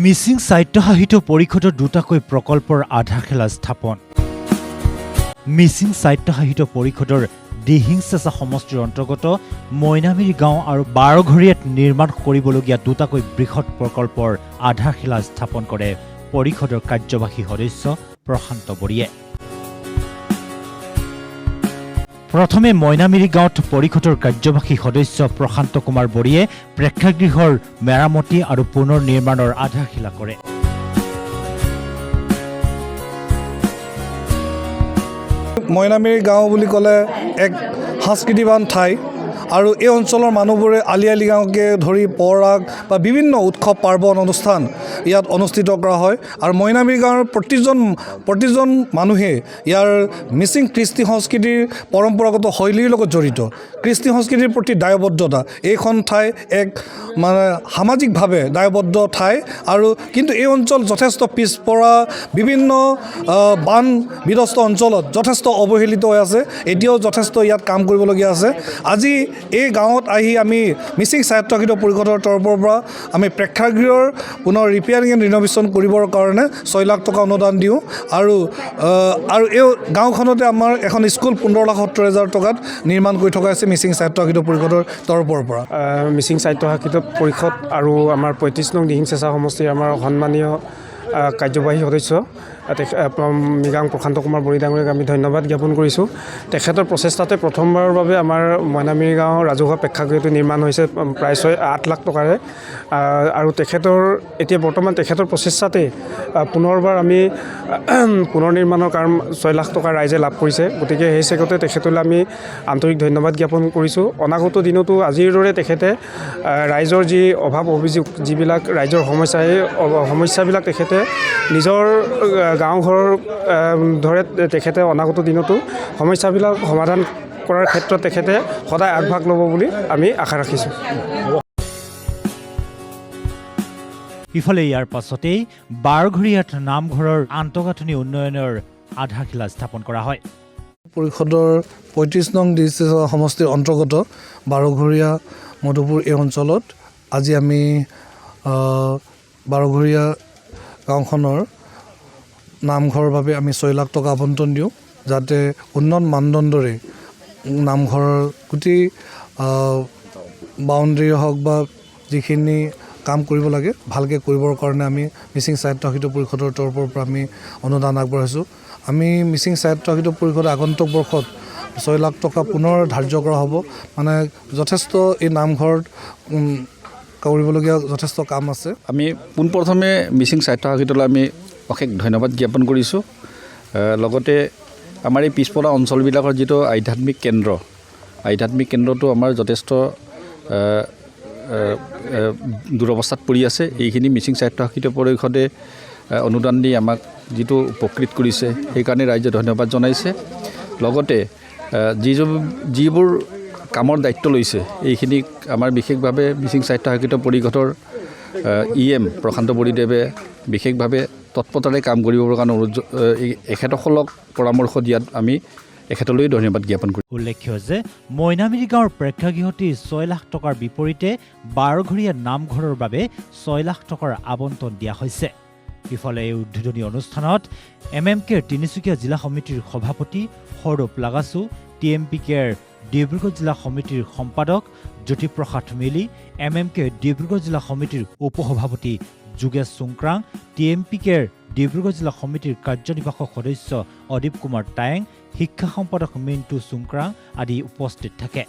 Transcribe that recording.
মিচিং স্বায়ত্তশাসিত পৰিষদৰ দুটাকৈ প্ৰকল্পৰ আধাৰশিলা স্থাপন। মিচিং স্বায়ত্তশাসিত পৰিষদৰ দিহিং চেঁচা সমষ্টিৰ অন্তৰ্গত মইনামেৰী গাঁও আৰু বাৰঘৰীয়াত নিৰ্মাণ কৰিবলগীয়া দুটাকৈ বৃহৎ প্ৰকল্পৰ আধাৰশিলা স্থাপন কৰে পৰিষদৰ কাৰ্যবাহী সদস্য প্ৰশান্ত বড়িয়ে। প্ৰথমে মইনামেৰী গাঁৱত পৰিষদৰ কাৰ্যবাহী সদস্য প্ৰশান্ত কুমাৰ বড়িয়ে প্ৰেক্ষাগৃহৰ মেৰামতি আৰু পুনৰ নিৰ্মাণৰ আধাৰশিলা কৰে। মইনামেৰী গাঁও বুলি ক'লে এক সাংস্কৃতিবান ঠাই আৰু এই অঞ্চলৰ মানুহবোৰে আলি আলি গাঁৱকে ধৰি পৰাগ বা বিভিন্ন উৎসৱ পাৰ্বণ অনুষ্ঠান ইয়াত অনুষ্ঠিত কৰা হয় আৰু মইনামেৰী গাঁৱৰ প্ৰতিজন মানুহে ইয়াৰ মিচিং কৃষ্টি সংস্কৃতিৰ পৰম্পৰাগত শৈলীৰ লগত জড়িত। কৃষ্টি সংস্কৃতিৰ প্ৰতি দায়বদ্ধতা, এইখন ঠাই এক সামাজিকভাৱে দায়বদ্ধ ঠাই আৰু কিন্তু এই অঞ্চল যথেষ্ট পিছপৰা, বিভিন্ন বান বিধ্বস্ত অঞ্চলত যথেষ্ট অৱহেলিত হৈ আছে। এতিয়াও যথেষ্ট ইয়াত কাম কৰিবলগীয়া আছে। আজি এই গাঁৱত আহি আমি মিচিং স্বায়ত্তশাসিত পৰিষদৰ তৰফৰ পৰা আমি প্ৰেক্ষাগৃহৰ পুনৰ ৰিপেয়াৰিং এণ্ড ৰিন'ভেশ্যন কৰিবৰ কাৰণে 6 লাখ টকা অনুদান দিওঁ আৰু এই গাঁওখনতে আমাৰ এখন স্কুল 15,70,000 টকাত নিৰ্মাণ কৰি থকা হৈছে মিচিং স্বায়ত্তশাসিত পৰিষদৰ তৰফৰ পৰা। মিচিং স্বায়ত্তশাসিত পৰিষদ আৰু আমাৰ 35 নং দিহিং চেঁচা সমষ্টিৰ আমাৰ সন্মানীয় কাৰ্যবাহী সদস্য মৃগাং প্ৰশান্ত কুমাৰ বড়ি ডাঙৰীয়াক আমি ধন্যবাদ জ্ঞাপন কৰিছোঁ। তেখেতৰ প্ৰচেষ্টাতে প্ৰথমবাৰৰ বাবে আমাৰ মইনামেৰী গাঁৱৰ ৰাজহুৱা প্ৰেক্ষাগৃহটো নিৰ্মাণ হৈছে প্ৰায় 8 লাখ টকাৰে আৰু এতিয়া বৰ্তমান তেখেতৰ প্ৰচেষ্টাতে পুনৰবাৰ আমি পুনৰ নিৰ্মাণৰ কাম 6 লাখ টকা ৰাইজে লাভ কৰিছে। গতিকে সেই চেগতে তেখেতলৈ আমি আন্তৰিক ধন্যবাদ জ্ঞাপন কৰিছোঁ। অনাগত দিনতো আজিৰ দৰে তেখেতে ৰাইজৰ যি অভাৱ অভিযোগ, যিবিলাক ৰাইজৰ সমস্যা, সেই সমস্যাবিলাক তেখেতে নিজৰ গাঁও ঘৰৰ ধৰে তেখেতে অনাগত দিনতো সমস্যাবিলাক সমাধান কৰাৰ ক্ষেত্ৰত তেখেতে সদায় আগভাগ ল'ব বুলি আমি আশা ৰাখিছোঁ। ইফালে ইয়াৰ পাছতেই বাৰঘৰীয়াত নামঘৰৰ আন্তঃগাঁথনি উন্নয়নৰ আধাৰশিলা স্থাপন কৰা হয়। পৰিষদৰ 35 নং দিহিং সমষ্টিৰ অন্তৰ্গত বাৰঘৰীয়া মধুপুৰ এই অঞ্চলত আজি আমি বাৰঘৰীয়া গাঁওখনৰ নামঘৰৰ বাবে আমি 6 লাখ টকা আবণ্টন দিওঁ, যাতে উন্নত মানদণ্ডৰে নামঘৰৰ গোটেই বাউণ্ডেৰী হওক বা যিখিনি কাম কৰিব লাগে ভালকৈ কৰিবৰ কাৰণে আমি মিচিং স্বায়ত্তশাসিত পৰিষদৰ তৰফৰ পৰা আমি অনুদান আগবঢ়াইছোঁ। আমি মিচিং স্বায়ত্তশাসিত পৰিষদৰ আগন্তুক বৰ্ষত 6 লাখ টকা পুনৰ ধাৰ্য কৰা হ'ব। মানে যথেষ্ট এই নামঘৰত কৰিবলগীয়া যথেষ্ট কাম আছে। আমি পোনপ্ৰথমে মিচিং স্বায়ত্তশাসিতলৈ আমি অশেষ ধন্যবাদ জ্ঞাপন কৰিছোঁ। লগতে আমাৰ এই পিছপৰা অঞ্চলবিলাকৰ যিটো আধ্যাত্মিক কেন্দ্ৰটো আমাৰ যথেষ্ট দুৰৱস্থাত পৰি আছে। এইখিনি মিচিং স্বায়ত্তশাসিত পৰিষদে অনুদান দি আমাক যিটো উপকৃত কৰিছে, সেইকাৰণে ৰাইজে ধন্যবাদ জনাইছে। লগতে যিবোৰ কামৰ দায়িত্ব লৈছে, এইখিনিক আমাৰ বিশেষভাৱে মিচিং স্বায়ত্তশাসিত পৰিষদৰ EM প্ৰশান্ত বড়িদেৱে বিশেষভাৱে তৎপৰতাৰে কাম কৰিবৰ কাৰণে এখেতসকলক পৰামৰ্শ দিয়াত আমি এখেতলৈ ধন্যবাদ জ্ঞাপন কৰিছোঁ। উল্লেখ্য যে মইনামেৰী গাঁৱৰ প্ৰেক্ষাগৃহটি 6 লাখ টকাৰ বিপৰীতে বাৰঘৰীয়া নামঘৰৰ বাবে 6 লাখ টকাৰ আবণ্টন দিয়া হৈছে। ইফালে এই উদ্বোধনী অনুষ্ঠানত MMKৰ তিনিচুকীয়া জিলা সমিতিৰ সভাপতি সৌৰভ লাগাছু, TMPKৰ ডিব্ৰুগড় জিলা সমিতিৰ সম্পাদক জ্যোতিপ্ৰসাদ মেলি, MMK ডিব্ৰুগড় জিলা সমিতিৰ উপসভাপতি যোগেশ চুংক্ৰাং, TMPKৰ ডিব্ৰুগড় জিলা সমিতিৰ কাৰ্যনিৰ্বাহক সদস্য অদীপ কুমাৰ টায়েং, শিক্ষা সম্পাদক মিণ্টু চুংক্ৰাং আদি উপস্থিত থাকে।